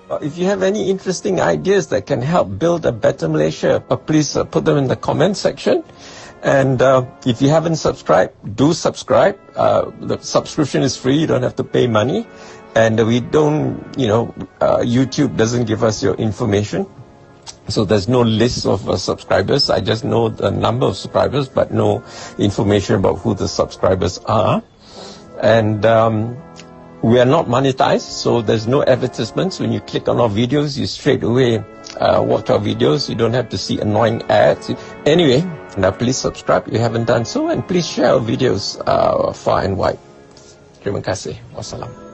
If you have any interesting ideas that can help build a better Malaysia, please put them in the comment section. And if you haven't subscribed, do subscribe. The subscription is free. You don't have to pay money. And we don't, YouTube doesn't give us your information. So there's no list of subscribers. I just know the number of subscribers, but no information about who the subscribers are. And we are not monetized, so there's no advertisements. When you click on our videos, you straight away watch our videos. You don't have to see annoying ads. Anyway, now please subscribe if you haven't done so, and please share our videos far and wide. Terima kasih. Wassalam.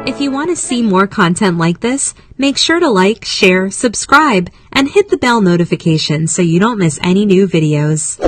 If you want to see more content like this, make sure to like, share, subscribe, and hit the bell notification so you don't miss any new videos.